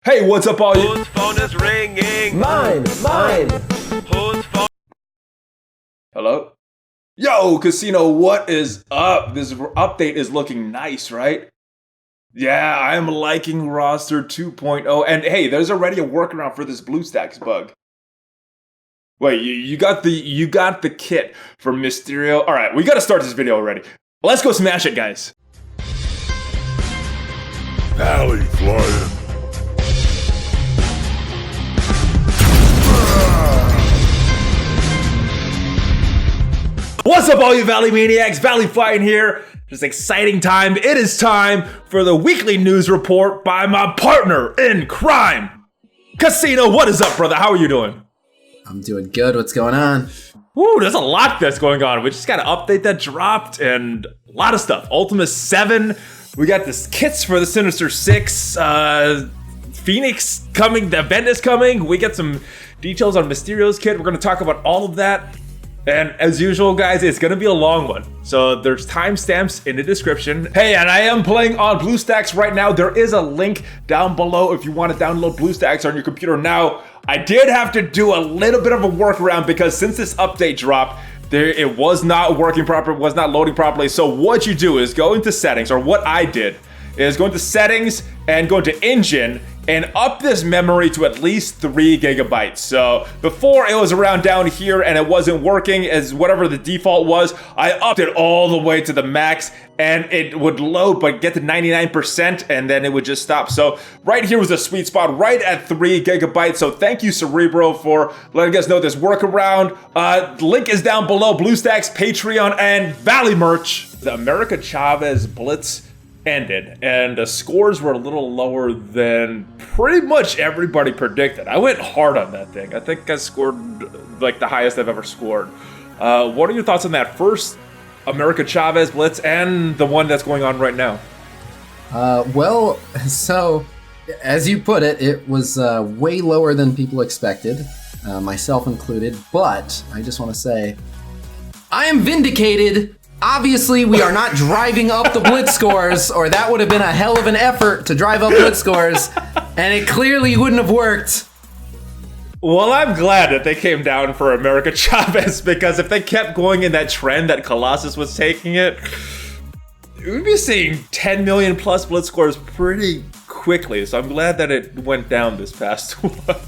Hey, what's up, all you? Whose phone is ringing? Mine. Whose phone? Hello? Yo, Casino, what is up? This update is looking nice, right? Yeah, I'm liking roster 2.0. And hey, there's already a workaround for this Bluestacks bug. Wait, you got the kit for Mysterio. All right, we got to start this video already. Let's go smash it, guys. ValleyFlyin. What's up, all you Valley Maniacs? ValleyFlyin here. Just exciting time. It is time for the weekly news report by my partner in crime, Khasino. What is up, brother? How are you doing? I'm doing good. What's going on? Woo, there's a lot that's going on. We just got an update that dropped and a lot of stuff. Ultimus 7. We got this kits for the Sinister 6. Phoenix coming. The event is coming. We get some details on Mysterio's kit. We're going to talk about all of that. And as usual, guys, it's gonna be a long one. So there's timestamps in the description. Hey, and I am playing on Bluestacks right now. There is a link down below if you want to download Bluestacks on your computer now. I did have to do a little bit of a workaround because since this update dropped, it was not working properly, was not loading properly. So what you do is go into settings, or what I did is go into settings and go into engine and up this memory to at least 3 gigabytes. So before it was around down here and it wasn't working as whatever the default was, I upped it all the way to the max and it would load but get to 99% and then it would just stop. So right here was a sweet spot right at 3 gigabytes. So thank you, Cerebro, for letting us know this workaround. Link is down below. Bluestacks, Patreon, and Valley merch. The America Chavez Blitz ended and the scores were a little lower than pretty much everybody predicted. I went hard on that thing. I think I scored like the highest I've ever scored. What are your thoughts on that first America Chavez Blitz and the one that's going on right now? Well, so as you put it, it was way lower than people expected, myself included. But I just want to say, I am vindicated. Obviously, we are not driving up the Blitz scores, or that would have been a hell of an effort to drive up Blitz scores, and it clearly wouldn't have worked. Well, I'm glad that they came down for America Chavez, because if they kept going in that trend that Colossus was taking it, we'd be seeing 10 million plus Blitz scores pretty quickly. So I'm glad that it went down this past one.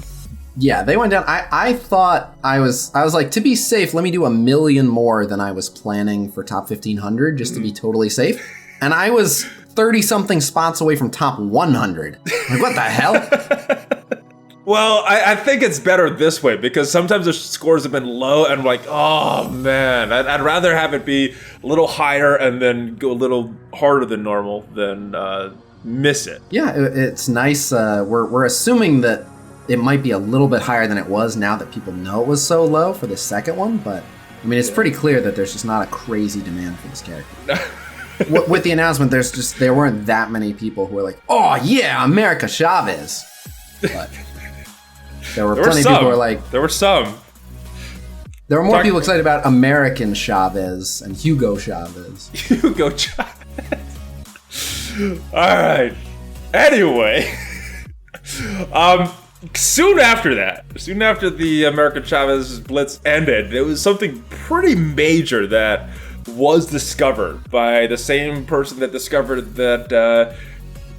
Yeah, they went down. I thought I was like, to be safe, let me do 1 million more than I was planning for top 1500 just to be totally safe. And I was 30 something spots away from top 100. Like, what the hell? Well, I think it's better this way because sometimes the scores have been low and like, oh man, I'd rather have it be a little higher and then go a little harder than normal than miss it. Yeah, it's nice. We're assuming that it might be a little bit higher than it was now that people know it was so low for the second one, but I mean, it's pretty clear that there's just not a crazy demand for this character. With the announcement, there weren't that many people who were like, oh yeah, America Chavez. But there were plenty of people who were like... There were some. There were more people excited about American Chavez and Hugo Chavez. Hugo Chavez. All right. Anyway. Soon after the America Chavez Blitz ended, there was something pretty major that was discovered by the same person that discovered that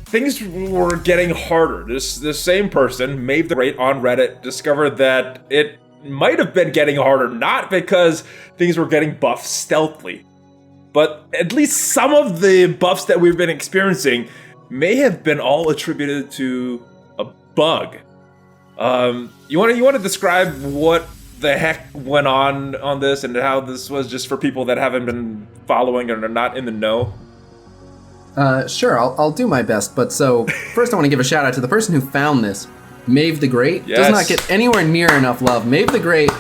things were getting harder. This same person, Mave the Great on Reddit, discovered that it might have been getting harder, not because things were getting buffed stealthily, but at least some of the buffs that we've been experiencing may have been all attributed to a bug. You want to describe what the heck went on this and how this was just for people that haven't been following and are not in the know? Sure, I'll do my best. But so first I want to give a shout out to the person who found this. Mave the Great does not get anywhere near enough love. Mave the Great,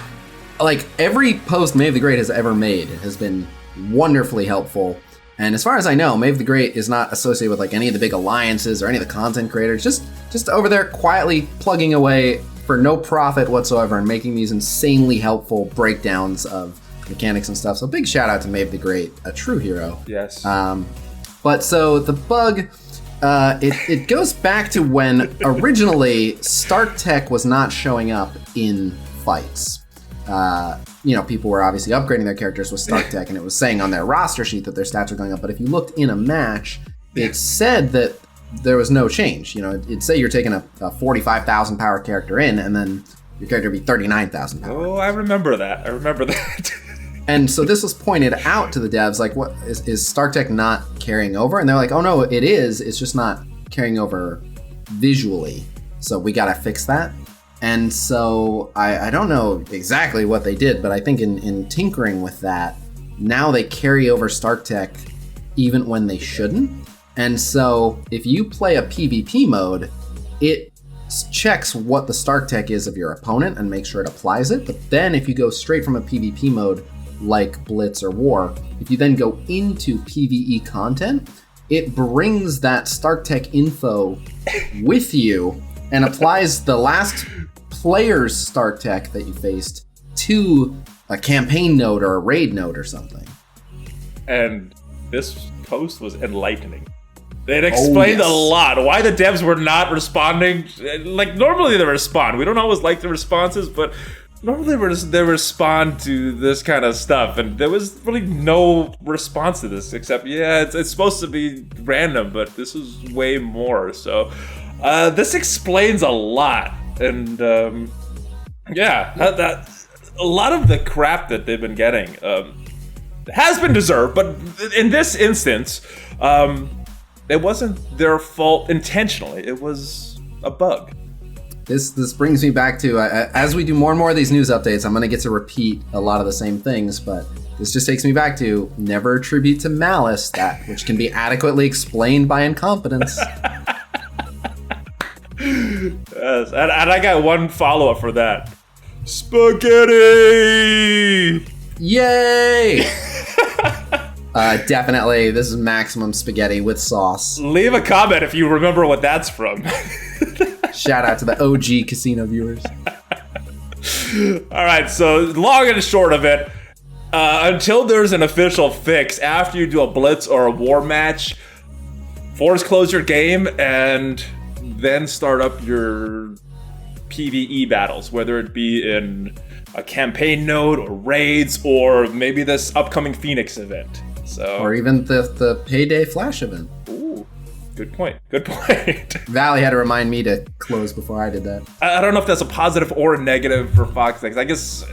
like every post Mave the Great has ever made has been wonderfully helpful. And as far as I know, Mave the Great is not associated with like any of the big alliances or any of the content creators. Just over there quietly plugging away for no profit whatsoever and making these insanely helpful breakdowns of mechanics and stuff. So big shout out to Mave the Great, a true hero. Yes. But so the bug, It goes back to when originally Stark Tech was not showing up in fights. People were obviously upgrading their characters with Stark Tech, and it was saying on their roster sheet that their stats were going up. But if you looked in a match, it said that there was no change. It'd say you're taking a 45,000 power character in, and then your character would be 39,000 power. Oh, I remember that. And so this was pointed out to the devs, like, what is Stark Tech not carrying over? And they're like, oh no, it is. It's just not carrying over visually. So we gotta fix that. And so I don't know exactly what they did, but I think in tinkering with that, now they carry over Stark Tech even when they shouldn't. And so if you play a PvP mode, it checks what the Stark Tech is of your opponent and makes sure it applies it. But then if you go straight from a PvP mode like Blitz or War, if you then go into PvE content, it brings that Stark Tech info with you and applies the last player's Stark Tech that you faced to a campaign node or a raid node or something. And this post was enlightening. It explained a lot why the devs were not responding. Like, normally they respond. We don't always like the responses, but normally they respond to this kind of stuff. And there was really no response to this except, it's supposed to be random, but this is way more. So this explains a lot. And that a lot of the crap that they've been getting has been deserved, but in this instance, it wasn't their fault intentionally. It was a bug. This brings me back to, as we do more and more of these news updates, I'm going to get to repeat a lot of the same things, but this just takes me back to never attribute to malice that which can be adequately explained by incompetence. Yes, and I got one follow-up for that. Spaghetti! Yay! Definitely, this is maximum spaghetti with sauce. Leave a comment if you remember what that's from. Shout out to the OG casino viewers. All right, so long and short of it, until there's an official fix, after you do a Blitz or a War match, force close your game and then start up your PVE battles, whether it be in a campaign node or raids or maybe this upcoming Phoenix event. Or even the Payday Flash event. Ooh, good point. Valley had to remind me to close before I did that. I don't know if that's a positive or a negative for Fox X. I guess,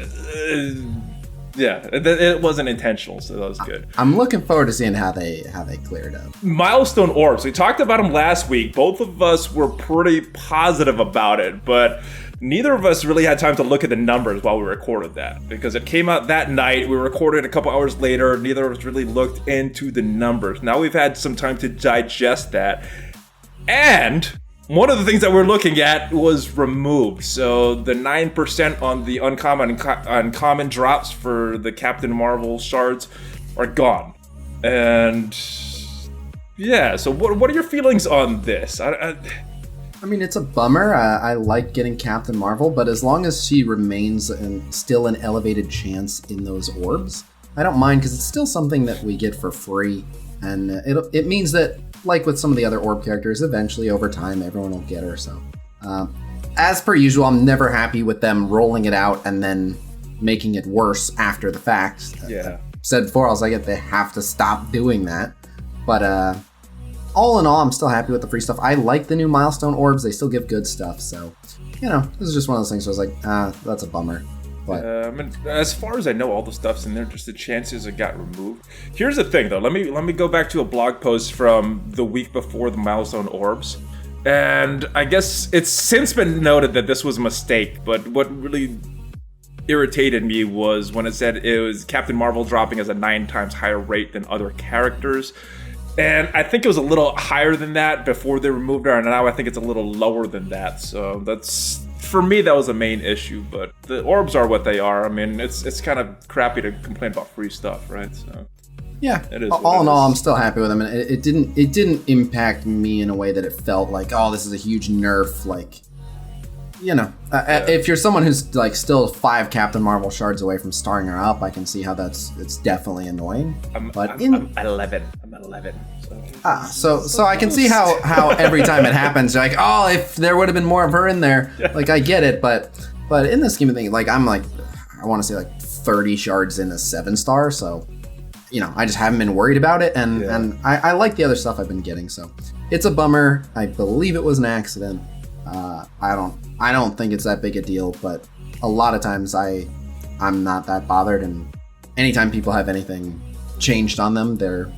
it wasn't intentional, so that was good. I'm looking forward to seeing how they clear it up. Milestone Orbs. We talked about them last week. Both of us were pretty positive about it, but neither of us really had time to look at the numbers while we recorded that because it came out that night. We recorded a couple hours later. Neither of us really looked into the numbers. Now we've had some time to digest that. And one of the things that we're looking at was removed. So the 9% on the uncommon drops for the Captain Marvel shards are gone. And yeah, so what are your feelings on this? I mean, it's a bummer. I like getting Captain Marvel, but as long as she remains still an elevated chance in those orbs, I don't mind because it's still something that we get for free. And it means that, like with some of the other orb characters, eventually over time, everyone will get her. So as per usual, I'm never happy with them rolling it out and then making it worse after the fact. Yeah. Said before, I was like, they have to stop doing that. But all in all, I'm still happy with the free stuff. I like the new Milestone orbs. They still give good stuff. So, this is just one of those things where I was like, that's a bummer. But as far as I know, all the stuff's in there. Just the chances it got removed. Here's the thing, though. Let me go back to a blog post from the week before the Milestone orbs, and I guess it's since been noted that this was a mistake. But what really irritated me was when it said it was Captain Marvel dropping as a 9 times higher rate than other characters. And I think it was a little higher than that before they removed her, and now I think it's a little lower than that. So that's, for me, that was a main issue. But the orbs are what they are. I mean, it's kind of crappy to complain about free stuff, right? So yeah, it is all in all, I'm still happy with them, and it didn't impact me in a way that it felt like, oh, this is a huge nerf. Like, If you're someone who's like still 5 Captain Marvel shards away from starring her up, I can see how it's definitely annoying. I'm at 11. I'm at 11. So I can see how every time it happens, you're like, oh, if there would have been more of her in there, like I get it, but in the scheme of things, like I'm like, I want to say like 30 shards in a 7-star, so I just haven't been worried about it, and I like the other stuff I've been getting, so it's a bummer. I believe it was an accident. I don't think it's that big a deal, but a lot of times I'm not that bothered, and anytime people have anything changed on them, they're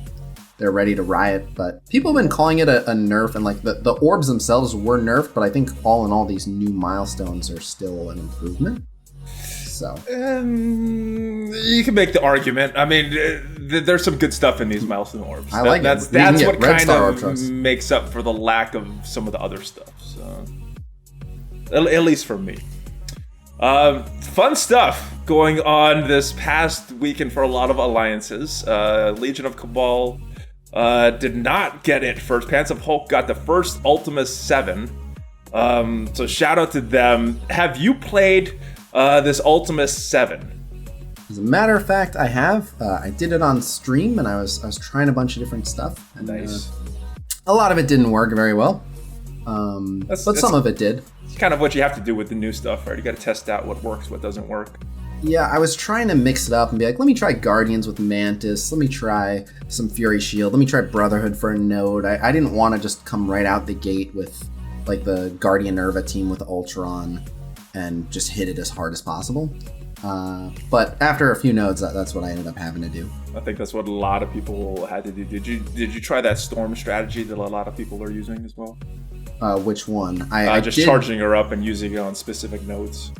ready to riot. But people have been calling it a nerf, and like the orbs themselves were nerfed, but I think all in all these new milestones are still an improvement. So you can make the argument. I mean, there's some good stuff in these milestone orbs. I like that's what kind of makes up for the lack of some of the other stuff. So at least for me. Fun stuff going on this past weekend for a lot of alliances. Legion of Cabal did not get it first. Pants of Hulk got the first Ultimus 7. So shout out to them. Have you played this Ultimus 7? As a matter of fact, I have. I did it on stream, and I was trying a bunch of different stuff. And, nice. A lot of it didn't work very well, but some of it did. It's kind of what you have to do with the new stuff, right? You got to test out what works, what doesn't work. Yeah, I was trying to mix it up and be like, let me try Guardians with Mantis, let me try some Fury Shield, let me try Brotherhood for a node. I didn't want to just come right out the gate with like the Guardian Nerva team with Ultron and just hit it as hard as possible. But after a few nodes, that's what I ended up having to do. I think that's what a lot of people had to do. Did you try that Storm strategy that a lot of people are using as well? Which one? I just charging her up and using it on specific nodes.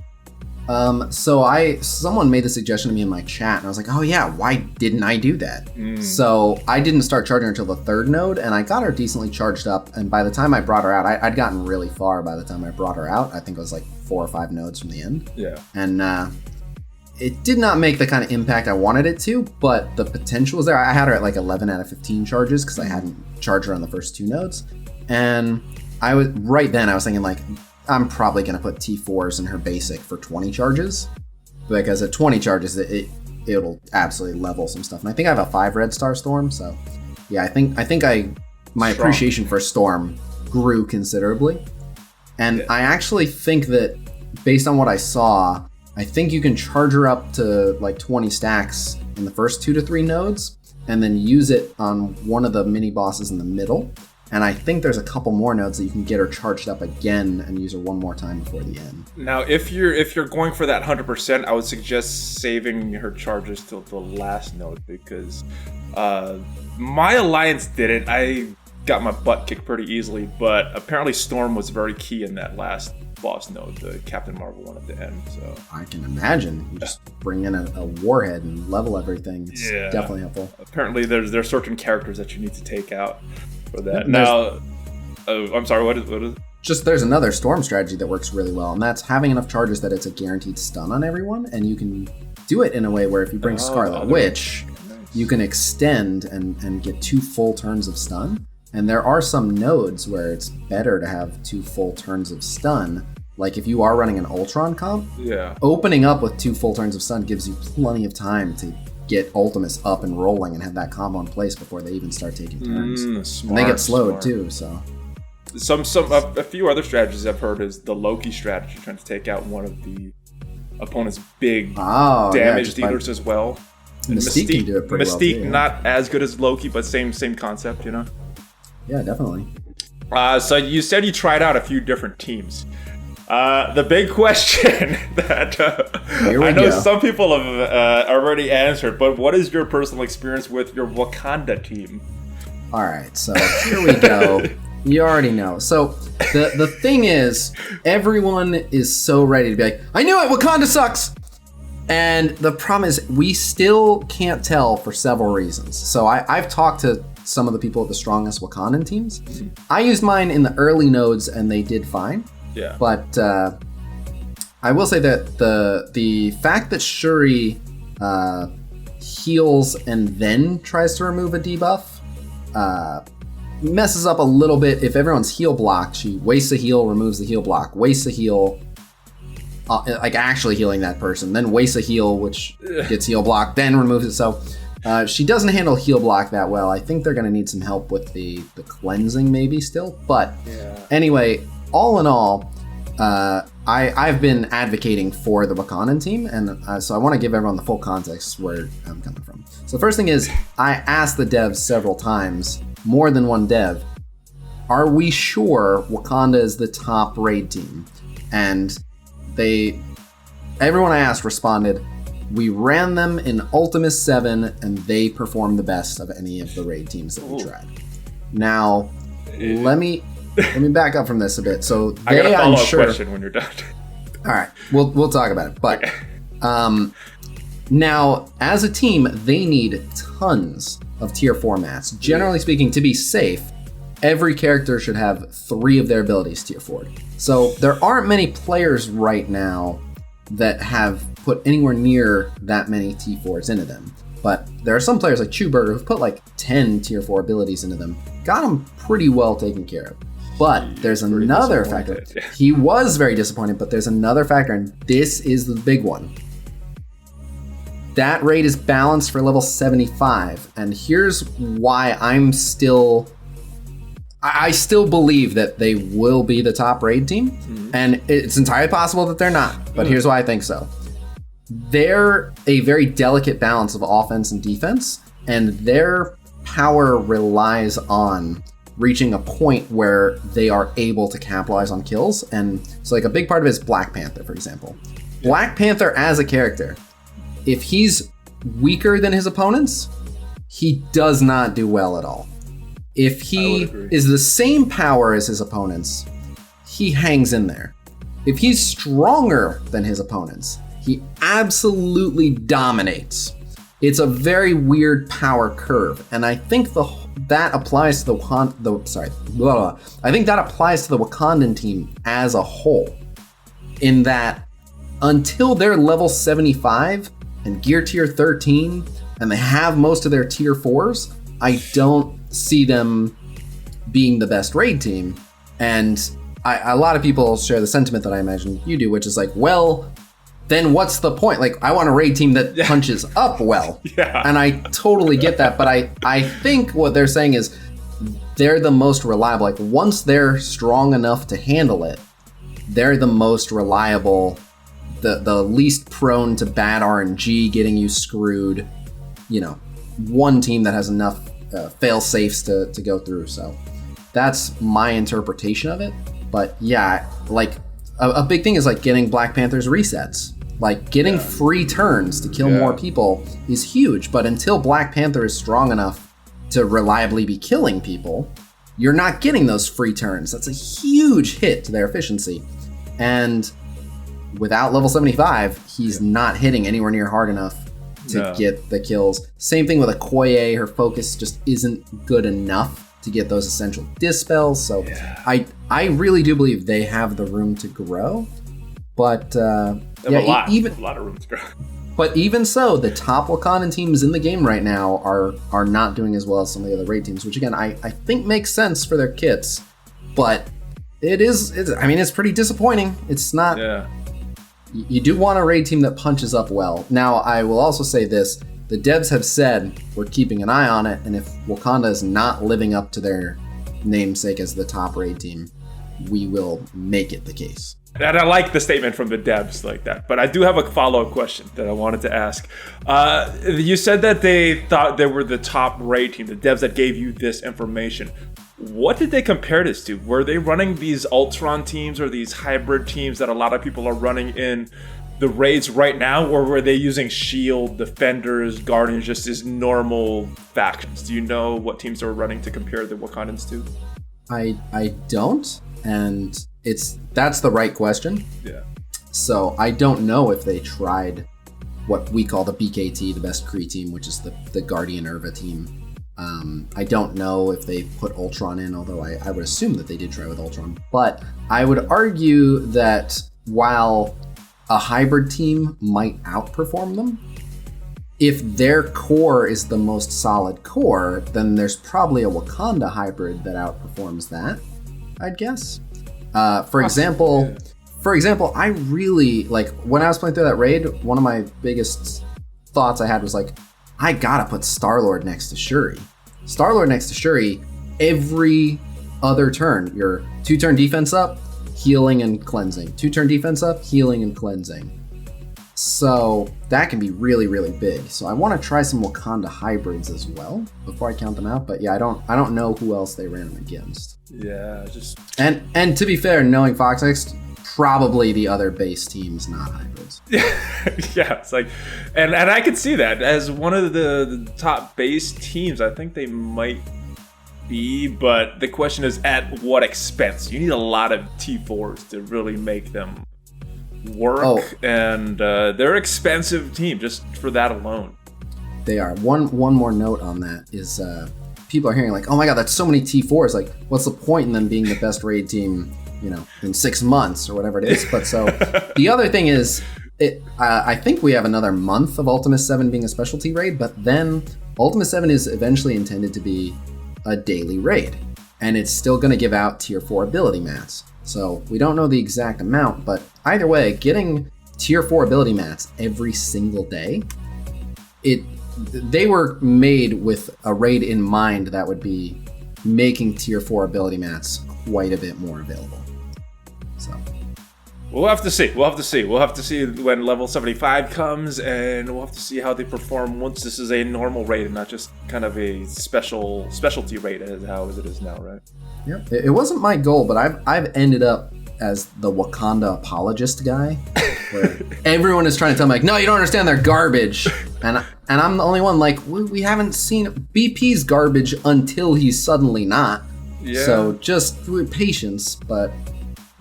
Someone made the suggestion to me in my chat, and I was like, oh yeah, why didn't I do that? So I didn't start charging her until the 3rd node, and I got her decently charged up, and by the time I brought her out, I'd gotten really far by the time I brought her out. I think it was like 4 or 5 nodes from the end. Yeah. And it did not make the kind of impact I wanted it to, but the potential was there. I had her at like 11 out of 15 charges because I hadn't charged her on the first 2 nodes. And I was thinking like, I'm probably going to put T4s in her basic for 20 charges, because at 20 charges, it'll absolutely level some stuff. And I think I have a 5 red star Storm, so yeah, I think my Strong. appreciation for Storm grew considerably. And yeah. I actually think that based on what I saw, I think you can charge her up to like 20 stacks in the first 2 to 3 nodes, and then use it on one of the mini bosses in the middle. And I think there's a couple more nodes that you can get her charged up again and use her one more time before the end. Now, if you're going for that 100%, I would suggest saving her charges till the last node, because my alliance did it. I got my butt kicked pretty easily, but apparently Storm was very key in that last boss node, the Captain Marvel one at the end. So I can imagine. You just bring in a warhead and level everything. It's definitely helpful. Apparently there's certain characters that you need to take out for that. Now, I'm sorry, what is it? Just there's another Storm strategy that works really well, and that's having enough charges that it's a guaranteed stun on everyone, and you can do it in a way where if you bring Scarlet Witch, you can extend and get 2 full turns of stun. And there are some nodes where it's better to have 2 full turns of stun. Like if you are running an Ultron comp, opening up with 2 full turns of stun gives you plenty of time to get Ultimus up and rolling and have that combo in place before they even start taking turns. Smart, and they get slowed too, so. A few other strategies I've heard is the Loki strategy, trying to take out one of the opponent's big damage dealers as well. And Mystique can do it pretty well too, not as good as Loki, but same concept, you know? Yeah, definitely. So you said you tried out a few different teams. The big question that I know some people have already answered, but what is your personal experience with your Wakanda team? All right, so here we go. You already know. So the thing is, everyone is so ready to be like, I knew it, Wakanda sucks! And the problem is, we still can't tell for several reasons. So I've talked to some of the people at the strongest Wakandan teams. I used mine in the early nodes, and they did fine. Yeah. But I will say that the fact that Shuri heals and then tries to remove a debuff messes up a little bit. If everyone's heal blocked, she wastes a heal, removes the heal block, wastes a heal, like actually healing that person, then wastes a heal, which gets heal block, then removes it. So she doesn't handle heal block that well. I think they're going to need some help with the cleansing maybe still. But anyway, all in all, I've been advocating for the Wakandan team, and so I want to give everyone the full context where I'm coming from. So the first thing is, I asked the devs several times, more than one dev, are we sure Wakanda is the top raid team? And everyone I asked responded, we ran them in Ultimus 7 and they performed the best of any of the raid teams that we tried. Now, let me back up from this a bit. So I got a follow-up question when you're done. All right, we'll talk about it. But now, as a team, they need tons of tier 4 mats. Generally speaking, to be safe, every character should have 3 of their abilities tier 4'd. So there aren't many players right now that have put anywhere near that many T4s into them. But there are some players like Chewburger who've put like 10 tier 4 abilities into them. Got them pretty well taken care of. But there's another factor. He was very disappointed, but there's another factor, and this is the big one. That raid is balanced for level 75, and here's why I still believe that they will be the top raid team, and it's entirely possible that they're not, but here's why I think so. They're a very delicate balance of offense and defense, and their power relies on reaching a point where they are able to capitalize on kills. And so like a big part of it is Black Panther, for example. Black Panther as a character, if he's weaker than his opponents, he does not do well at all. If he is the same power as his opponents, he hangs in there. If he's stronger than his opponents, he absolutely dominates. It's a very weird power curve, and I think that applies to I think that applies to the Wakandan team as a whole, in that until they're level 75 and gear tier 13, and they have most of their tier 4s, I don't see them being the best raid team. And a lot of people share the sentiment that I imagine you do, which is like, well, then what's the point? Like, I want a raid team that punches up well. And I totally get that, but I think what they're saying is they're the most reliable. Like, once they're strong enough to handle it, they're the most reliable, the least prone to bad RNG getting you screwed, one team that has enough fail safes to go through. So that's my interpretation of it. But yeah, like a big thing is like getting Black Panther's resets. Like getting free turns to kill more people is huge. But until Black Panther is strong enough to reliably be killing people, you're not getting those free turns. That's a huge hit to their efficiency. And without level 75, he's not hitting anywhere near hard enough to get the kills. Same thing with Okoye. Her focus just isn't good enough to get those essential dispels. So I really do believe they have the room to grow. But a lot of room to grow. But even so, the top Wakandan teams in the game right now are not doing as well as some of the other raid teams, which again I think makes sense for their kits. But it's pretty disappointing. It's not. You do want a raid team that punches up well. Now, I will also say this. The devs have said we're keeping an eye on it, and if Wakanda is not living up to their namesake as the top raid team, we will make it the case. And I like the statement from the devs like that. But I do have a follow-up question that I wanted to ask. You said that they thought they were the top raid team, the devs that gave you this information. What did they compare this to? Were they running these Ultron teams or these hybrid teams that a lot of people are running in the raids right now? Or were they using Shield, Defenders, Guardians, just as normal factions? Do you know what teams they were running to compare the Wakandans to? I don't, and that's the right question. So I don't know if they tried what we call the BKT, the best Kree team, which is the Guardian Irva team. I don't know if they put Ultron in, although I would assume that they did try with Ultron. But I would argue that while a hybrid team might outperform them, if their core is the most solid core, then there's probably a Wakanda hybrid that outperforms that, I'd guess. For example, for example, I really, like, when I was playing through that raid, one of my biggest thoughts I had was like, I gotta put Star-Lord next to Shuri. Star-Lord next to Shuri, every other turn, your 2-turn defense up, healing and cleansing. 2-turn defense up, healing and cleansing. So that can be really, really big. So I want to try some Wakanda hybrids as well before I count them out. But yeah, I don't know who else they ran them against. Yeah, just and to be fair, knowing FoxX, probably the other base teams, not hybrids. Yeah, it's like, and I could see that as one of the top base teams. I think they might be, but the question is at what expense? You need a lot of T4s to really make them work, and they're expensive team just for that alone. They are. One more note on that is people are hearing like, oh my god, that's so many T4s. Like, what's the point in them being the best raid team, in 6 months or whatever it is? But so the other thing is, I think we have another month of Ultimus 7 being a specialty raid, but then Ultimus 7 is eventually intended to be a daily raid, and it's still going to give out tier 4 ability mats. So we don't know the exact amount, but either way, getting tier 4 ability mats every single day, they were made with a raid in mind that would be making tier 4 ability mats quite a bit more available. So we'll have to see. We'll have to see when level 75 comes, and we'll have to see how they perform once this is a normal raid and not just kind of a specialty raid as it is now, right? Yep. It wasn't my goal, but I've ended up as the Wakanda apologist guy, where everyone is trying to tell me like, no, you don't understand, they're garbage, and I'm the only one like, we haven't seen BP's garbage until he's suddenly not. Yeah. So just patience, but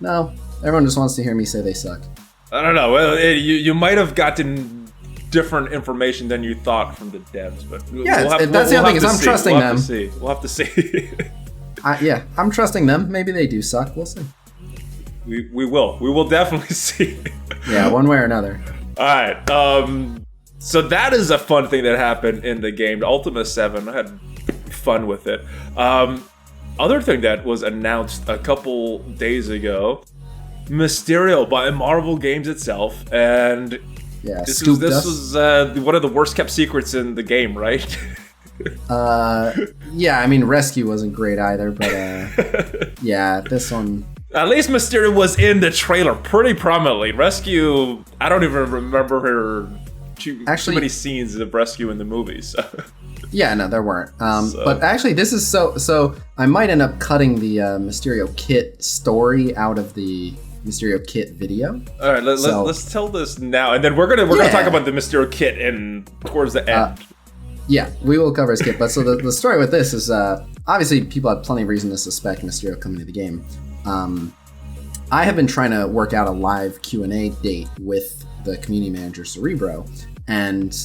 no, everyone just wants to hear me say they suck. I don't know. Well, you might have gotten different information than you thought from the devs, but that's the other thing is I'm trusting them. We'll have to see. I'm trusting them. Maybe they do suck. We'll see. We will. We will definitely see. Yeah, one way or another. All right. So that is a fun thing that happened in the game. Ultimus 7. I had fun with it. Other thing that was announced a couple days ago, Mysterio by Marvel Games itself, and this was one of the worst kept secrets in the game, right? Yeah, I mean, Rescue wasn't great either, but yeah, this one. At least Mysterio was in the trailer pretty prominently. Rescue, I don't even remember her too many scenes of Rescue in the movies. Yeah, no, there weren't. But actually, this is so I might end up cutting the Mysterio Kit story out of the Mysterio Kit video. All right, let's tell this now, and then we're gonna talk about the Mysterio Kit towards the end. Yeah, we will cover his kit. But so the story with this is obviously people had plenty of reason to suspect Mysterio coming to the game. I have been trying to work out a live Q&A date with the community manager Cerebro, and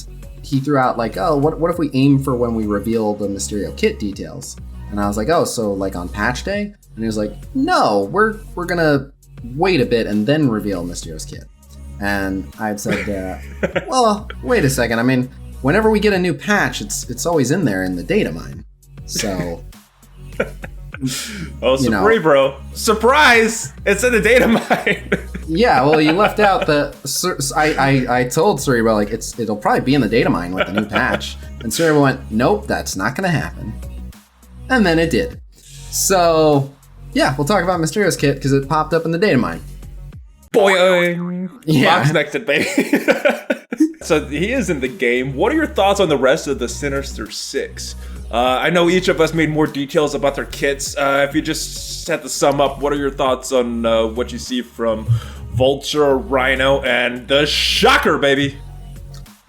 he threw out like, oh, what if we aim for when we reveal the Mysterio Kit details? And I was like, oh, so like on patch day? And he was like, no, we're gonna wait a bit and then reveal Mysterio's kit. And I had said, well, wait a second. I mean, whenever we get a new patch, it's always in there in the data mine. So, Cerebro, surprise! It's in the data mine. Yeah, well, you left out I told Cerebro like it'll probably be in the data mine with the new patch, and Cerebro went, nope, that's not gonna happen. And then it did. So, yeah, we'll talk about Mysterio's kit because it popped up in the data mine. Boing! Yeah. Box connected, baby. So he is in the game. What are your thoughts on the rest of the Sinister 6? I know each of us made more details about their kits. If you just had to sum up, what are your thoughts on what you see from Vulture, Rhino, and the Shocker, baby?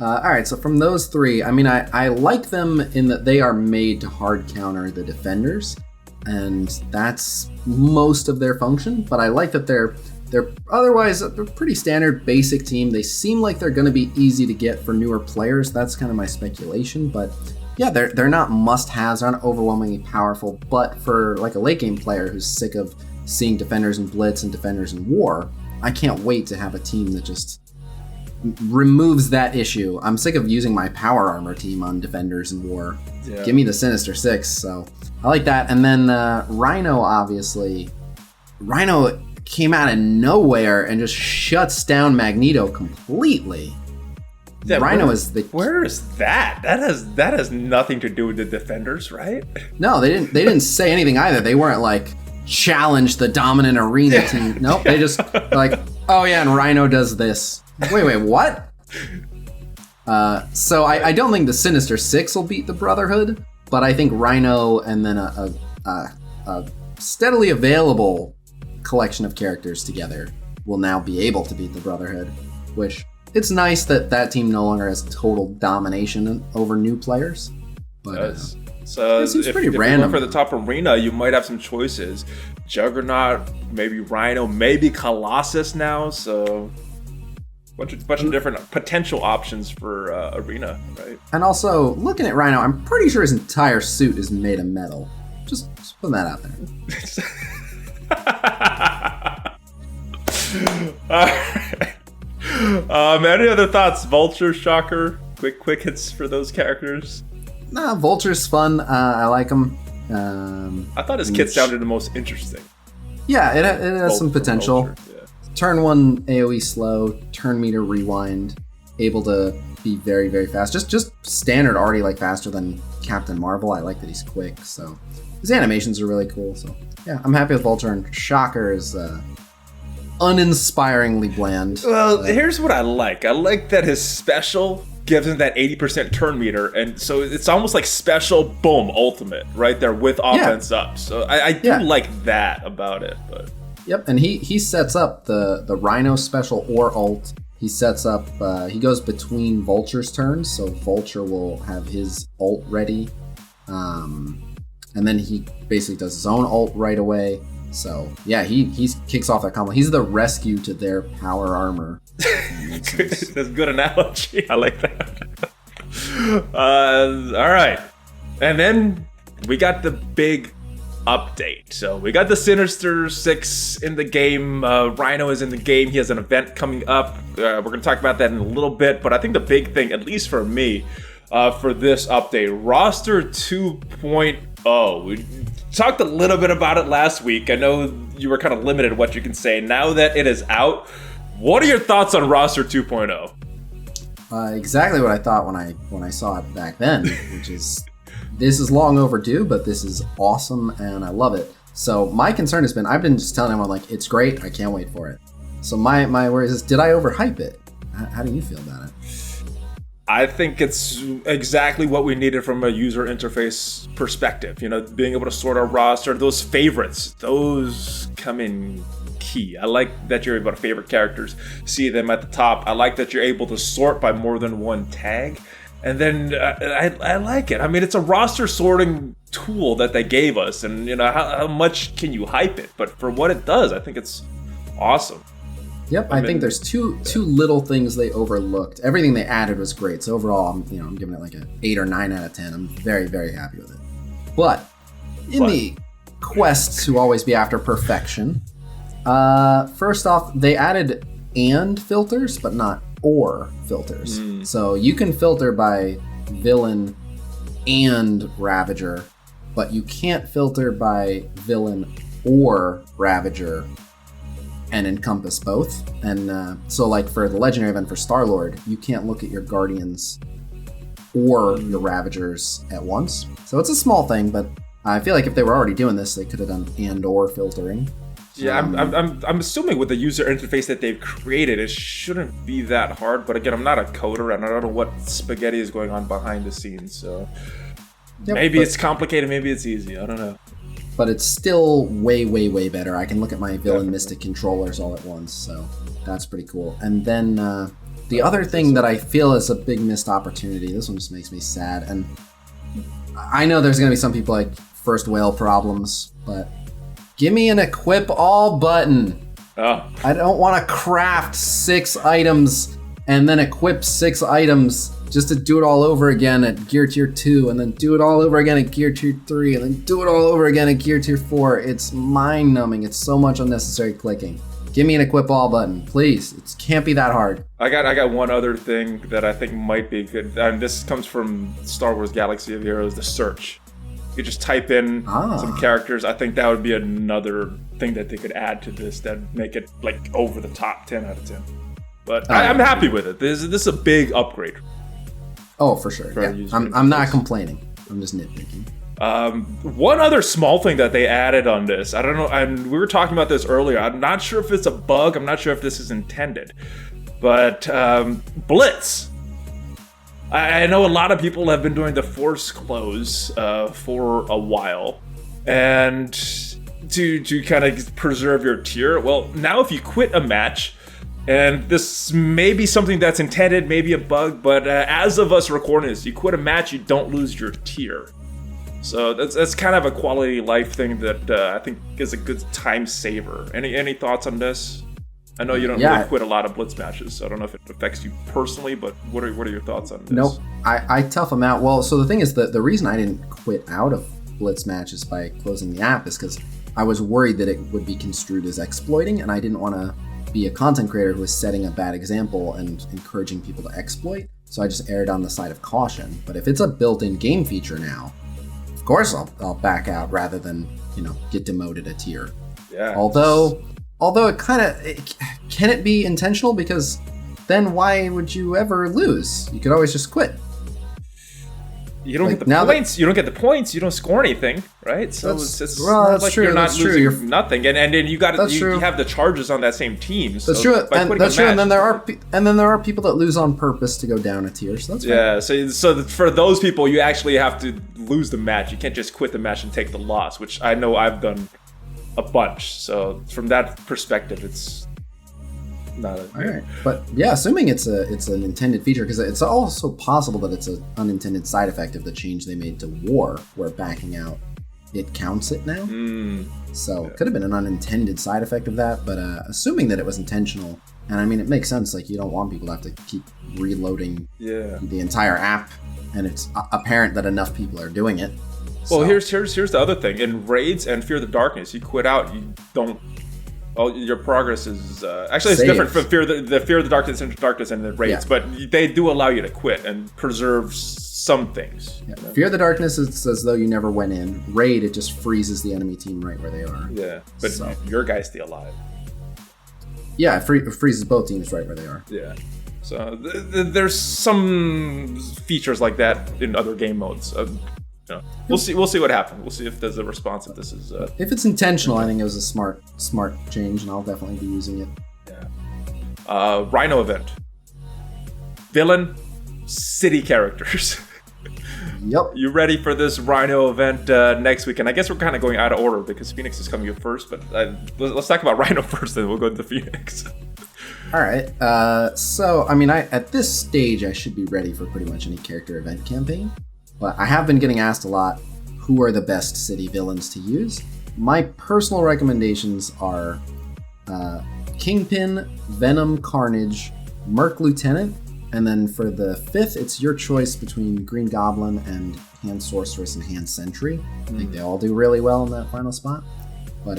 All right, so from those three, I mean, I like them in that they are made to hard counter the defenders, and that's most of their function, but I like that they're otherwise a pretty standard basic team. They seem like they're going to be easy to get for newer players. That's kind of my speculation, but yeah, they're not must-haves, they're not overwhelmingly powerful, but for like a late game player who's sick of seeing defenders in Blitz and defenders in War, I can't wait to have a team that just removes that issue. I'm sick of using my power armor team on defenders in War. Yeah. Give me the Sinister 6, so I like that. And then Rhino, obviously. Rhino came out of nowhere and just shuts down Magneto completely. Yeah, Rhino is the. Where is that? That has nothing to do with the Defenders, right? No, they didn't say anything either. They weren't like challenge the dominant arena team. Nope, they just like, oh yeah, and Rhino does this. Wait, what? So I don't think the Sinister Six will beat the Brotherhood, but I think Rhino and then a steadily available collection of characters together will now be able to beat the Brotherhood, which it's nice that team no longer has total domination over new players. But so it seems if pretty you're random. going for the top arena, you might have some choices. Juggernaut, maybe Rhino, maybe Colossus now. So bunch of different potential options for arena, right? And also, looking at Rhino, I'm pretty sure his entire suit is made of metal. Just putting that out there. All right. Any other thoughts? Vulture, Shocker, quick hits for those characters. Nah, Vulture's fun. I like him. I thought his kit sounded the most interesting. Yeah, it has some potential. Vulture, yeah. Turn 1 AoE slow, turn meter rewind, able to be very, very fast. Just standard already like faster than Captain Marvel. I like that he's quick, so his animations are really cool. So yeah, I'm happy with Vulture, and Shocker is uninspiringly bland. Well, here's what I like. I like that his special gives him that 80% turn meter, and so it's almost like special, boom, ultimate, right there with offense up. So I do like that about it. But yep, and he sets up the Rhino special or ult. He sets up, he goes between Vulture's turns, so Vulture will have his ult ready, and then he basically does his own ult right away. So yeah, he kicks off that combo. He's the rescue to their power armor. That's a good analogy. I like that. All right, and then we got the big update. So we got the Sinister 6 in the game. Rhino is in the game. He has an event coming up. We're going to talk about that in a little bit. But I think the big thing, at least for me, for this update, roster 2.0. We talked a little bit about it last week. I know you were kind of limited what you can say. Now that it is out, what are your thoughts on roster 2.0? Exactly what I thought when I saw it back then, which is this is long overdue, but this is awesome and I love it. So my concern has been, I've been just telling everyone like, it's great, I can't wait for it. So my worry is, did I overhype it? How do you feel about it? I think it's exactly what we needed from a user interface perspective. You know, being able to sort our roster, those favorites, those come in key. I like that you're able to favorite characters, see them at the top. I like that you're able to sort by more than one tag. And then I like it. I mean, it's a roster sorting tool that they gave us, and you know, how much can you hype it? But for what it does, I think it's awesome. Yep, I think there's two little things they overlooked. Everything they added was great. So overall, I'm giving it like an 8 or 9 out of 10. I'm very, very happy with it. But in the quest to always be after perfection, first off, they added and filters, but not or filters. So you can filter by villain and Ravager, but you can't filter by villain or Ravager and encompass both. And so like for the legendary event for Star-Lord, you can't look at your Guardians or your Ravagers at once. So it's a small thing, but I feel like if they were already doing this, they could have done and or filtering. Yeah, I'm assuming with the user interface that they've created, it shouldn't be that hard. But again, I'm not a coder, and I don't know what spaghetti is going on behind the scenes. So maybe it's complicated, maybe it's easy. I don't know. But it's still way, way, way better. I can look at my villain mystic controllers all at once, so that's pretty cool. And then the other thing that I feel is a big missed opportunity, this one just makes me sad, and I know there's going to be some people like first whale problems, but give me an equip all button. Oh. I don't want to craft 6 items and then equip 6 items just to do it all over again at Gear Tier 2, and then do it all over again at Gear Tier 3, and then do it all over again at Gear Tier 4. It's mind-numbing. It's so much unnecessary clicking. Give me an equip all button, please. It can't be that hard. I got one other thing that I think might be good, and this comes from Star Wars Galaxy of Heroes, the search. could just type in some characters. I think that would be another thing that they could add to this that make it like over the top 10 out of 10. But I'm happy with it. This is a big upgrade. Oh, for sure. Yeah. I'm not complaining. I'm just nitpicking. One other small thing that they added on this, I don't know, and we were talking about this earlier. I'm not sure if it's a bug. I'm not sure if this is intended. But Blitz. I know a lot of people have been doing the force close for a while. And to kind of preserve your tier, well, now if you quit a match, and this may be something that's intended, maybe a bug, but as of us recording this, you quit a match, you don't lose your tier. So that's kind of a quality of life thing that I think is a good time saver. Any thoughts on this? I know you don't really quit a lot of Blitz matches, so I don't know if it affects you personally, but what are your thoughts on this? Nope, I tough them out. Well, so the thing is that the reason I didn't quit out of Blitz matches by closing the app is because I was worried that it would be construed as exploiting, and I didn't want to be a content creator who was setting a bad example and encouraging people to exploit. So I just erred on the side of caution. But if it's a built-in game feature now, of course I'll back out rather than, get demoted a tier. Yeah. Although it kind of can it be intentional, because then why would you ever lose? You could always just quit. You don't get the points. You don't get the points. You don't score anything, right? So it's not like true. You're not losing you're nothing, and then you have the charges on that same team. So that's true. And then there are people that lose on purpose to go down a tier. So that's fine. Yeah. So for those people, you actually have to lose the match. You can't just quit the match and take the loss, which I know I've done a bunch. So from that perspective, it's not a... All right. But yeah, assuming it's an intended feature, because it's also possible that it's an unintended side effect of the change they made to War, where backing out, it counts it now. So it could have been an unintended side effect of that, but assuming that it was intentional, and I mean, it makes sense, like you don't want people to have to keep reloading the entire app, and it's apparent that enough people are doing it. Well, here's the other thing. In Raids and Fear the Darkness, you quit out, you don't... Oh, your progress is actually it's different from Fear of the Darkness and the Raids, but they do allow you to quit and preserve some things. Yeah. Fear of the Darkness is as though you never went in. Raid, it just freezes the enemy team right where they are. Yeah, but your guys stay alive. Yeah, it freezes both teams right where they are. Yeah. So there's some features like that in other game modes. We'll see what happens. We'll see if there's a response. If this is if it's intentional, I think it was a smart change, and I'll definitely be using it. Yeah. Rhino Event. Villain, city characters. Yep. You ready for this Rhino Event next week? And I guess we're kind of going out of order because Phoenix is coming up first. But let's talk about Rhino first, then we'll go into Phoenix. All right. So I mean, at this stage, I should be ready for pretty much any character event campaign. But I have been getting asked a lot, who are the best city villains to use? My personal recommendations are Kingpin, Venom, Carnage, Merc Lieutenant, and then for the fifth, it's your choice between Green Goblin and Hand Sorceress and Hand Sentry. I think they all do really well in that final spot. But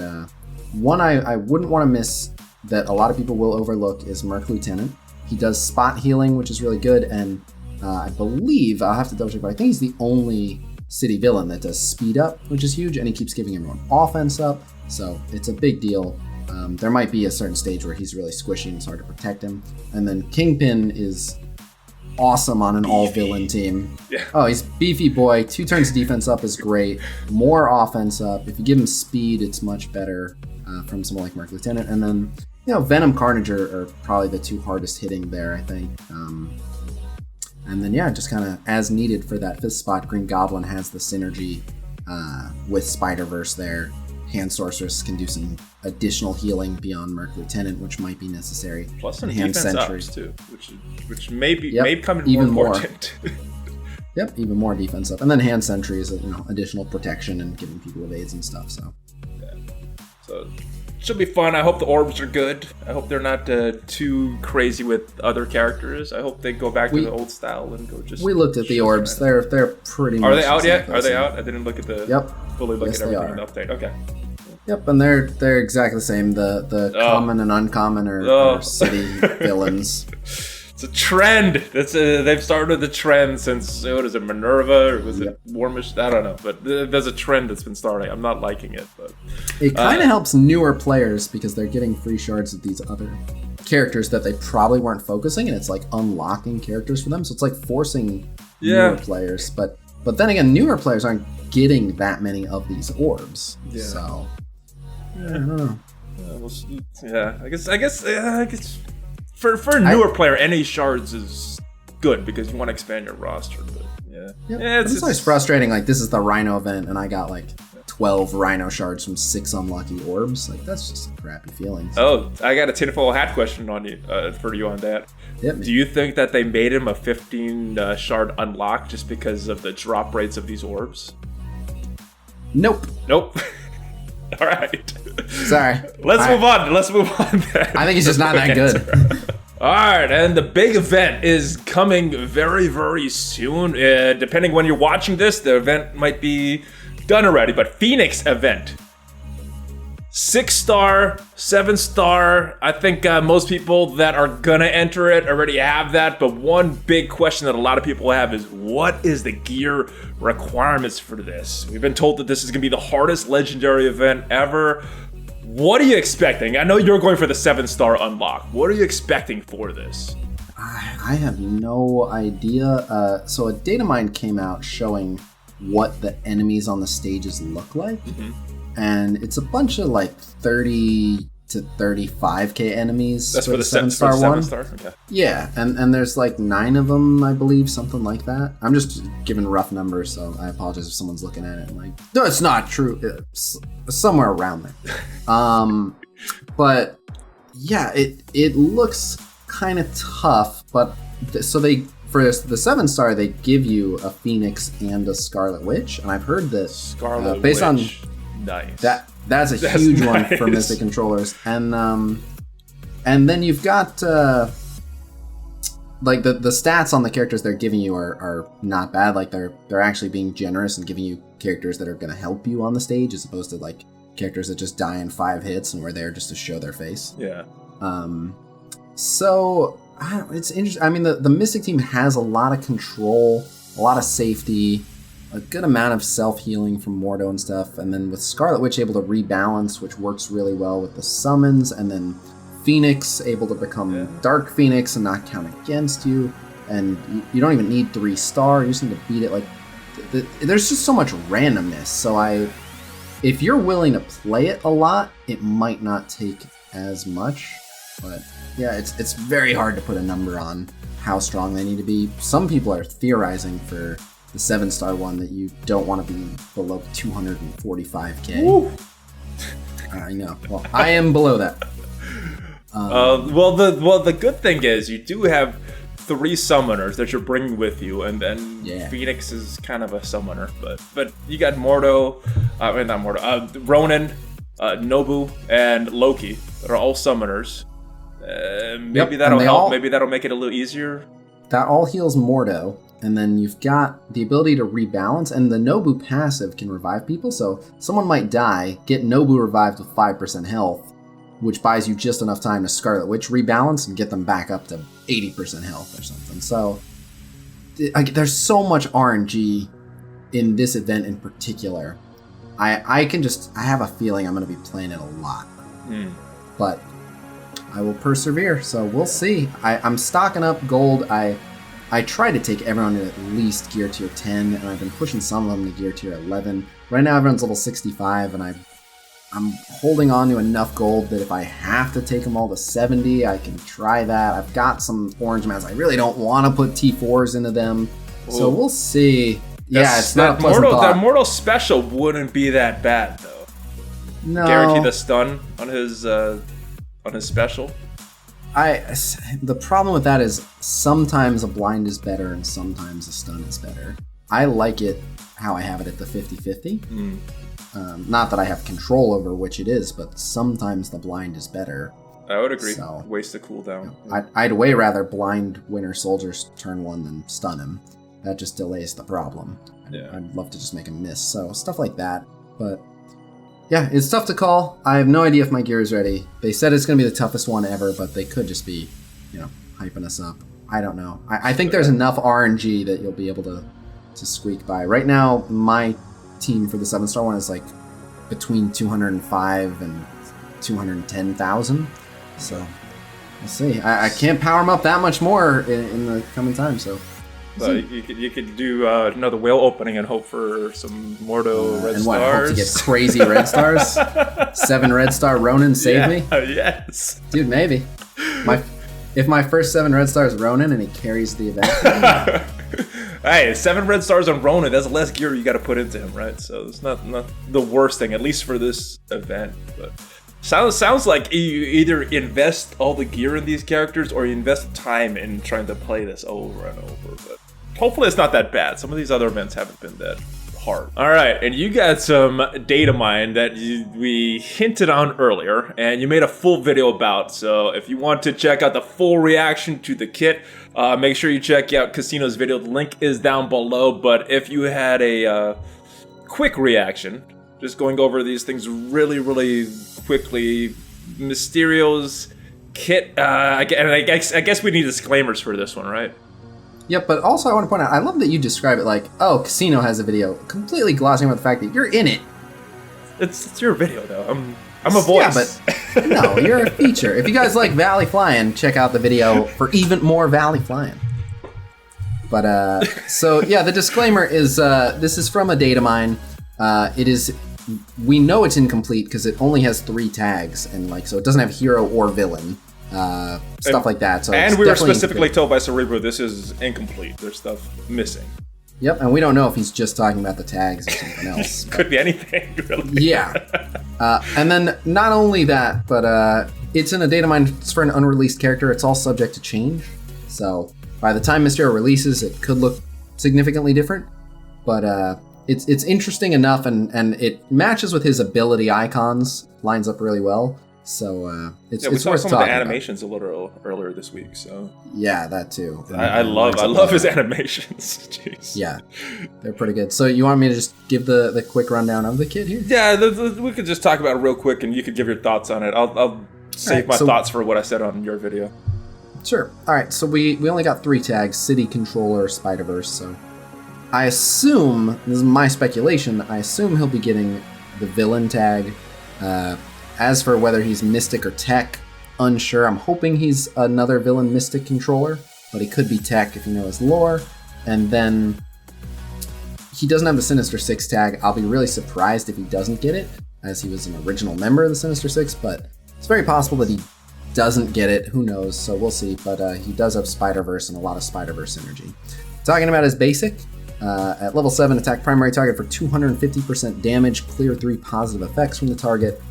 one I wouldn't want to miss that a lot of people will overlook is Merc Lieutenant. He does spot healing, which is really good, and I believe, I'll have to double check, but I think he's the only city villain that does speed up, which is huge, and he keeps giving everyone offense up, so it's a big deal. There might be a certain stage where he's really squishy and it's hard to protect him. And then Kingpin is awesome on an all-villain team. Yeah. Oh, he's beefy boy. 2 turns defense up is great. More offense up. If you give him speed, it's much better from someone like Merc Lieutenant. And then, Venom, Carnage are probably the 2 hardest hitting there, I think. And then, just kind of as needed for that 5th spot, Green Goblin has the synergy with Spider-Verse there. Hand Sorceress can do some additional healing beyond Merc Lieutenant, which might be necessary. Plus some Hand defense Sentry ups too, which may become more important. Yep, even more defense up. And then Hand Sentry is additional protection and giving people evades and stuff. So should be fun. I hope the orbs are good. I hope they're not too crazy with other characters. I hope they go back to the old style and go just. We looked at the orbs. They're pretty much. Are they out yet? Are they out? I didn't look at the. Yep. Fully look at everything in the update. Okay. Yep, and they're exactly the same. The common and uncommon are city villains. It's a trend. They've started the trend since, what is it, Minerva, or was it Warmish? I don't know, but there's a trend that's been starting. I'm not liking it, but it kind of helps newer players because they're getting free shards of these other characters that they probably weren't focusing, and it's like unlocking characters for them. So it's like forcing newer players, but then again, newer players aren't getting that many of these orbs. Yeah. So I don't know. I guess for a newer player, any shards is good because you want to expand your roster. But it's always frustrating. Like, this is the Rhino event, and I got like 12 Rhino shards from 6 unlucky orbs. Like, that's just a crappy feeling. Oh, I got a tinfoil hat question on you for you on that. Do you think that they made him a 15 shard unlock just because of the drop rates of these orbs? Nope. All right. Sorry. Let's move on. Then. I think he's just not that good. All right, and the big event is coming very, very soon. Depending when you're watching this, the event might be done already, but Phoenix event. 6-star, 7-star. I think most people that are gonna enter it already have that, but one big question that a lot of people have is, what is the gear requirements for this? We've been told that this is gonna be the hardest legendary event ever. What are you expecting? I know you're going for the 7-star unlock. What are you expecting for this? I have no idea. So a data mine came out showing what the enemies on the stages look like. And it's a bunch of like 30 to 35k enemies. That's for the 7-star one? Okay. Yeah, and there's like 9 of them, I believe, something like that. I'm just giving rough numbers, so I apologize if someone's looking at it and like, no, it's not true. It's somewhere around there. But yeah, it looks kind of tough, but so for the 7-star, they give you a Phoenix and a Scarlet Witch, and I've heard that Scarlet based Witch. on Nice. That's a huge one for Mystic controllers, and then you've got like the stats on the characters they're giving you are not bad. Like they're actually being generous and giving you characters that are going to help you on the stage, as opposed to like characters that just die in 5 hits and were there just to show their face. Yeah. So it's interesting. I mean, the Mystic team has a lot of control, a lot of safety, a good amount of self-healing from Mordo and stuff, and then with Scarlet Witch able to rebalance, which works really well with the summons, and then Phoenix able to become Dark Phoenix and not count against you, and you don't even need 3-star, you just need to beat it. Like, there's just so much randomness, so if you're willing to play it a lot, it might not take as much, but yeah, it's very hard to put a number on how strong they need to be. Some people are theorizing for the 7-star one that you don't want to be below 245k. Woo. I know. Well, I am below that. Well, the good thing is you do have 3 summoners that you're bringing with you, and then Phoenix is kind of a summoner, but you got Mordo, not Mordo, Ronan, Nobu, and Loki that are all summoners. Maybe that'll help. Maybe that'll make it a little easier. That all heals Mordo. And then you've got the ability to rebalance, and the Nobu passive can revive people, so someone might die, get Nobu revived with 5% health, which buys you just enough time to Scarlet Witch rebalance and get them back up to 80% health or something. So there's so much RNG in this event in particular. I have a feeling I'm going to be playing it a lot. But I will persevere, so we'll see. I'm stocking up gold. I try to take everyone to at least gear tier 10, and I've been pushing some of them to gear tier 11. Right now everyone's level 65, and I'm holding on to enough gold that if I have to take them all to 70, I can try that. I've got some orange mats. I really don't want to put T4s into them, so we'll see. It's not a pleasant thought. That Mortal special wouldn't be that bad, though. No. Guarantee the stun on his special. The problem with that is sometimes a blind is better and sometimes a stun is better. I like it how I have it at the 50-50. Not that I have control over which it is, but sometimes the blind is better. I would agree. So, waste the cooldown. I'd way rather blind Winter Soldier's turn 1 than stun him. That just delays the problem. I'd love to just make him miss. So stuff like that. But yeah, it's tough to call. I have no idea if my gear is ready. They said it's going to be the toughest one ever, but they could just be, hyping us up. I don't know. I think there's enough RNG that you'll be able to squeak by. Right now, my team for the 7-star one is like between 205 and 210,000. So we'll see. I can't power them up that much more in the coming time. So you could do another whale opening and hope for some Mordo red and stars. Hope to get crazy red stars. 7 red star Ronin save me. Yes, dude. Maybe if my first 7 red stars Ronin and he carries the event. Hey, 7 red stars on Ronin, that's less gear you got to put into him, right? So it's not the worst thing, at least for this event. But sounds like you either invest all the gear in these characters or you invest time in trying to play this over and over. But hopefully it's not that bad. Some of these other events haven't been that hard. All right, and you got some data mine that we hinted on earlier, and you made a full video about. So if you want to check out the full reaction to the kit, make sure you check out Khasino's video. The link is down below. But if you had a quick reaction, just going over these things really quickly, Mysterio's kit, I guess we need disclaimers for this one, right? Yep, but also I want to point out, I love that you describe it like, oh, Khasino has a video, completely glossing over the fact that you're in it. It's your video, though. I'm a voice. Yeah, but no, you're a feature. If you guys like ValleyFlyin, check out the video for even more ValleyFlyin. But, so, yeah, the disclaimer is, this is from a data mine. We know it's incomplete because it only has 3 tags, and so it doesn't have hero or villain. Stuff like that. So and we were specifically told by Cerebro this is incomplete. There's stuff missing. Yep, and we don't know if he's just talking about the tags or something else. Could be anything, really. Yeah. And then not only that, but it's in a data mine. It's for an unreleased character. It's all subject to change. So by the time Mysterio releases, it could look significantly different. But it's interesting enough, and it matches with his ability icons. Lines up really well. So it's we saw worth some talking of the animations about. A little earlier this week. So yeah, that too. I love his animations. Jeez. Yeah, they're pretty good. So you want me to just give the quick rundown of the kit here? Yeah, we could just talk about it real quick, and you could give your thoughts on it. I'll save my thoughts for what I said on your video. Sure. All right. So we only got 3 tags: City, Controller, Spider-Verse. So I assume, this is my speculation, I assume he'll be getting the villain tag. As for whether he's Mystic or Tech, unsure. I'm hoping he's another villain Mystic controller, but he could be Tech if you know his lore. And then he doesn't have the Sinister 6 tag. I'll be really surprised if he doesn't get it, as he was an original member of the Sinister 6, but it's very possible that he doesn't get it. Who knows? So we'll see. But he does have Spider-Verse and a lot of Spider-Verse energy. Talking about his basic, at level 7, attack primary target for 250% damage, clear 3 positive effects from the target.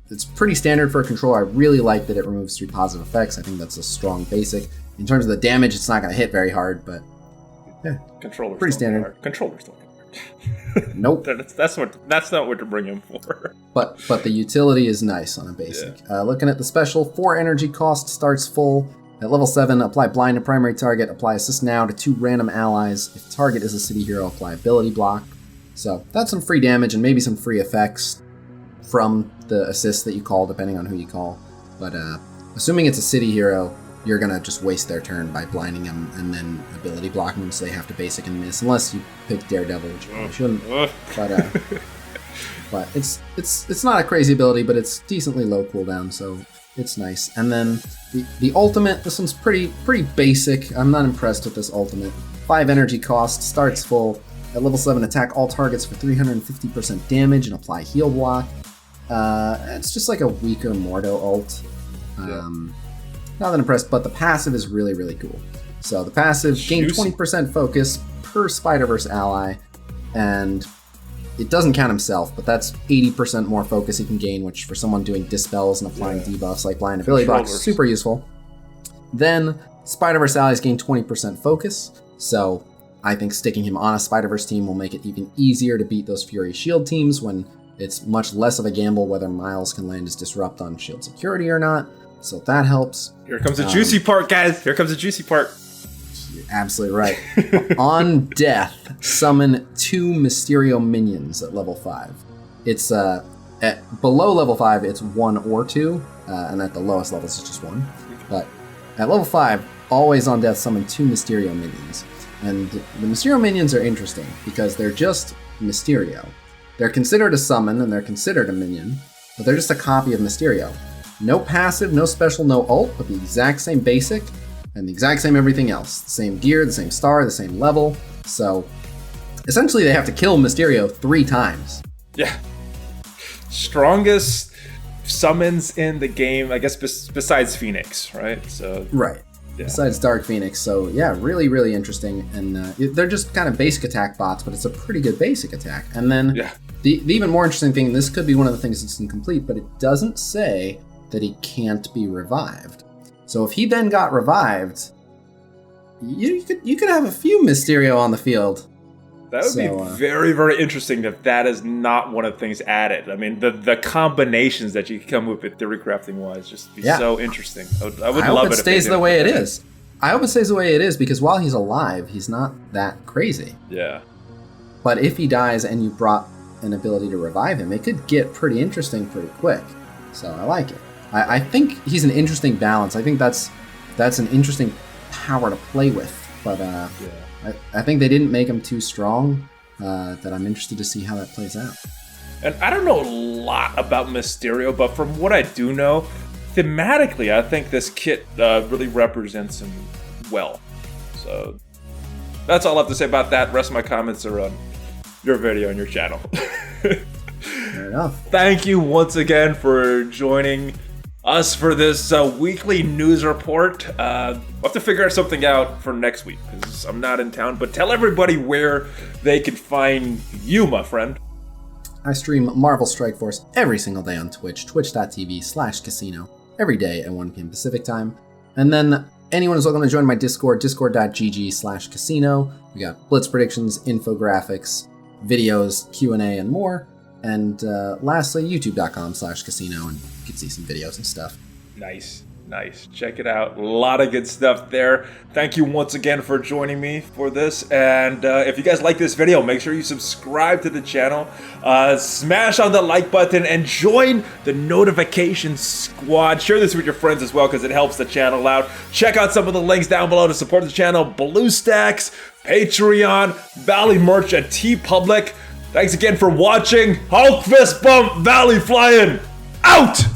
It's pretty standard for a controller. I really like that it removes 3 positive effects. I think that's a strong basic. In terms of the damage, it's not going to hit very hard, but yeah, controller's pretty standard. Controller's don't get hard. Nope. That's not what to bring him for. But the utility is nice on a basic. Yeah. Looking at the special, 4 energy cost starts full. At level 7, apply blind to primary target. Apply assist now to 2 random allies. If target is a city hero, apply ability block. So that's some free damage and maybe some free effects from the assists that you call, depending on who you call. But assuming it's a city hero, you're going to just waste their turn by blinding them and then ability blocking them so they have to basic and miss, unless you pick Daredevil, which you probably shouldn't. But it's not a crazy ability, but it's decently low cooldown, so it's nice. And then the ultimate, this one's pretty basic. I'm not impressed with this ultimate. 5 energy cost, starts full. At level 7, attack all targets for 350% damage and apply heal block. It's just like a weaker Mordo ult. Not that impressed, but the passive is really cool. So the passive, gain 20% focus per Spider-Verse ally, and it doesn't count himself, but that's 80% more focus he can gain, which for someone doing dispels and applying debuffs like blind ability blocks, super useful. Then Spider-Verse allies gain 20% focus, so I think sticking him on a Spider-Verse team will make it even easier to beat those Fury Shield teams when it's much less of a gamble whether Miles can land his Disrupt on Shield security or not, so that helps. Here comes the juicy part, guys. Here comes the juicy part. You're absolutely right. On death, summon 2 Mysterio minions at level 5. It's at below level 5, it's 1 or 2, and at the lowest levels, it's just 1. But at level 5, always on death summon 2 Mysterio minions. And the Mysterio minions are interesting because they're just Mysterio. They're considered a summon and they're considered a minion, but they're just a copy of Mysterio. No passive, no special, no ult, but the exact same basic and the exact same everything else. The same gear, the same star, the same level. So essentially they have to kill Mysterio 3 times. Yeah. Strongest summons in the game, I guess, besides Phoenix, right? So right. Yeah. Besides Dark Phoenix. So yeah, really, really interesting. And they're just kind of basic attack bots, but it's a pretty good basic attack. And then the even more interesting thing, this could be one of the things that's incomplete, but it doesn't say that he can't be revived. So if he then got revived, you could have a few Mysterio on the field. That would be very, very interesting if that is not one of the things added. I mean, the combinations that you can come up with theory crafting wise just be so interesting. I would love it. It stays the way it is. I hope it stays the way it is because while he's alive, he's not that crazy. Yeah. But if he dies and you brought an ability to revive him, it could get pretty interesting pretty quick. So I like it. I think he's an interesting balance. I think that's an interesting power to play with. But I think they didn't make him too strong. That I'm interested to see how that plays out. And I don't know a lot about Mysterio, but from what I do know, thematically, I think this kit really represents him well. So that's all I have to say about that. The rest of my comments are on your video and your channel. Fair enough. Thank you once again for joining us for this weekly news report. We'll have to figure something out for next week because I'm not in town, but tell everybody where they can find you, my friend. I stream Marvel Strike Force every single day on Twitch, twitch.tv/Khasino, every day at 1 p.m. Pacific time. And then anyone who's welcome to join my Discord, discord.gg/Khasino. We got Blitz predictions, infographics, videos, Q&A, and more. And lastly, youtube.com/Khasino, and you can see some videos and stuff. Nice. Check it out. A lot of good stuff there. Thank you once again for joining me for this. And if you guys like this video, make sure you subscribe to the channel. Smash on the like button and join the notification squad. Share this with your friends as well because it helps the channel out. Check out some of the links down below to support the channel. Bluestacks, Patreon, Valley merch at TeePublic. Thanks again for watching. Hulk fist bump, ValleyFlyin, out!